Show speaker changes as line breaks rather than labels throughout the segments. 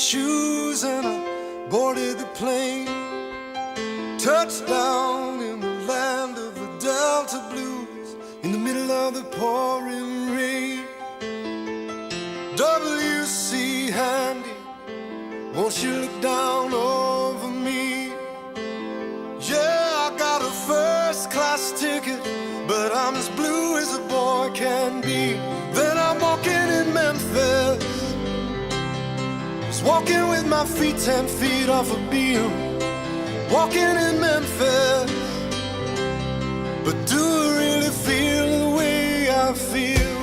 shoes and I boarded the plane. Touched down in the land of the Delta Blues, in the middle of the pouring rain. W.C. Handy, won't you look down over me? Yeah, I got a first-class ticket, but I'm as blue as a boy can be. Then I'm walking in Memphis, was walking with my feet 10 feet off a beam. Walking in Memphis, but do I really feel the way I feel?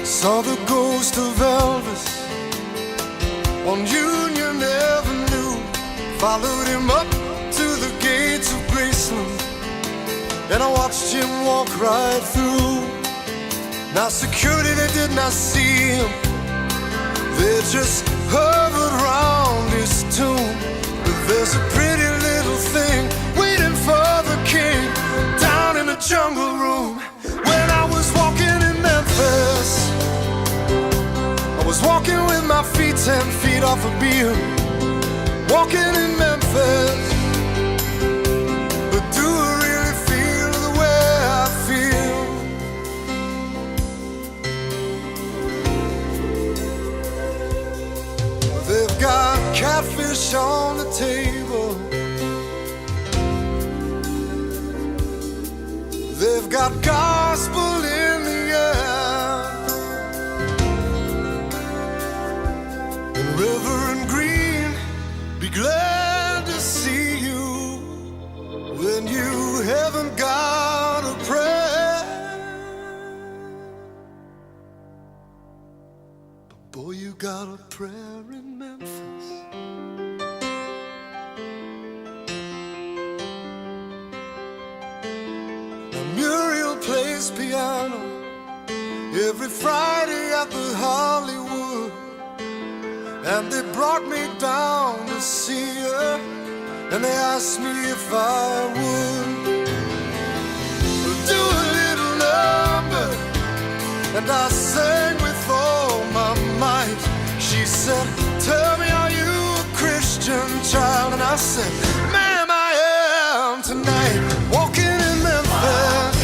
Saw the ghost of Elvis on Union Avenue, followed him up to the gates of Graceland, and I watched him walk right through. Now security, they did not see him, they just hovered round his tomb. But there's a pretty little thing waiting for the king down in the jungle room. When I was walking in Memphis, I was walking with my feet 10 feet off a beam. Walking in Memphis, but do I really feel the way I feel? They've got catfish on the table, they've got gospel in the air, and Reverend Green, be glad to see you when you haven't got a prayer. But boy, you got a prayer in Memphis. Now Muriel plays piano every Friday at the Hollywood, and they brought me down to see her, and they asked me if I would do a little number, and I sang with all my might. She said, tell me, are you a Christian child? And I said, ma'am, I am tonight. Walking in Memphis,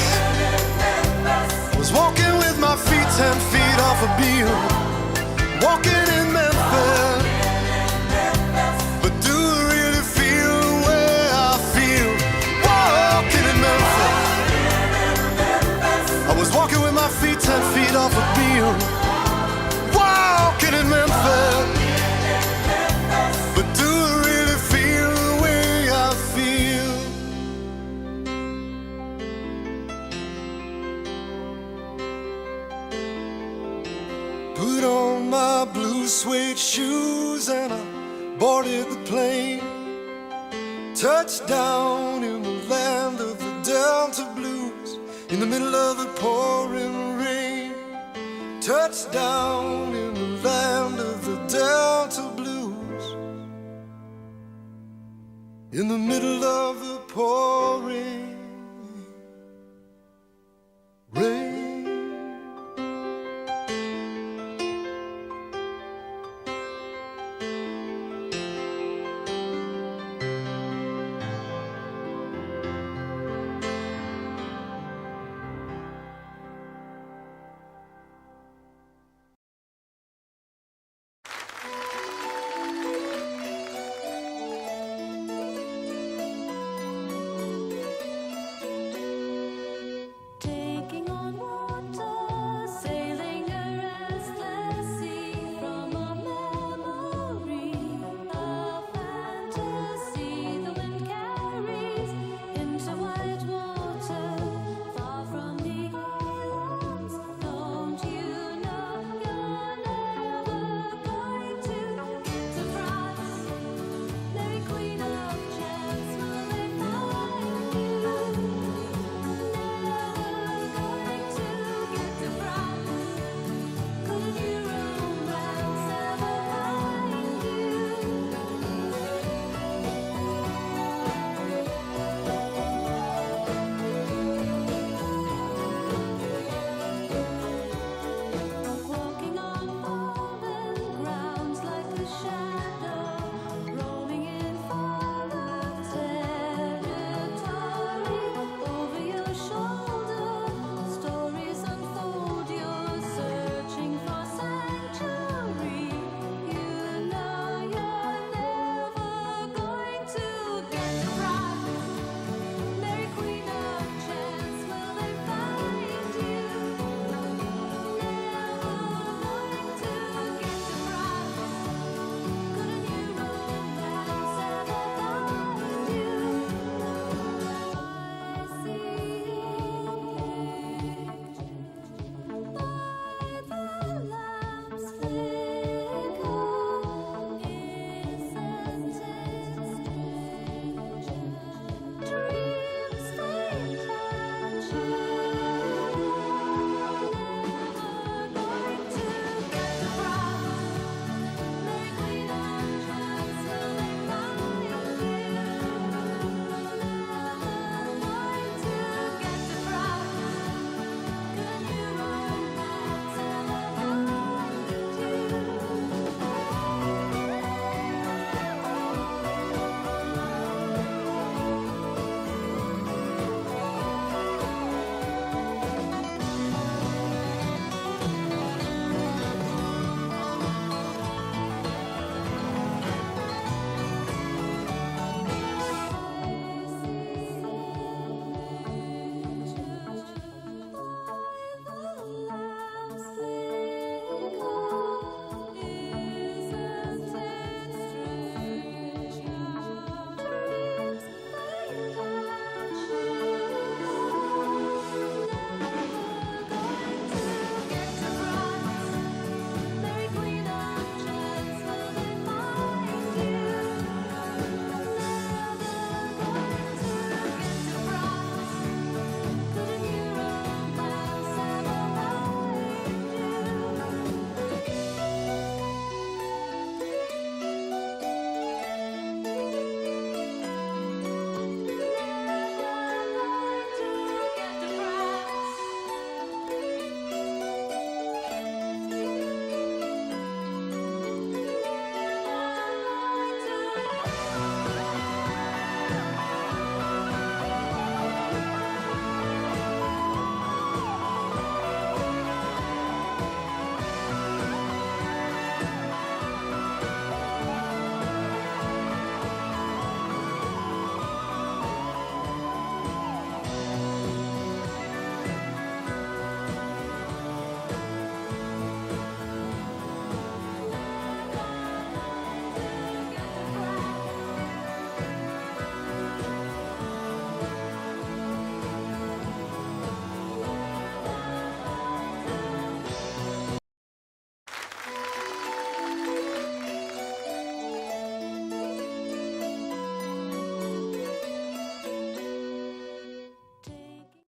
was walking with my feet 10 feet off a beam. Walking in Memphis, but do I really feel the way I feel? Walking in Memphis, I was walking with my feet 10 feet off a beam. Walking in Memphis, but do I really feel the way I feel? Put on my blue suede shoes and I boarded the plane. Touched down in the land of the Delta Blues, in the middle of the pouring rain. Touched down in the land of the Delta Blues, in the middle of the pouring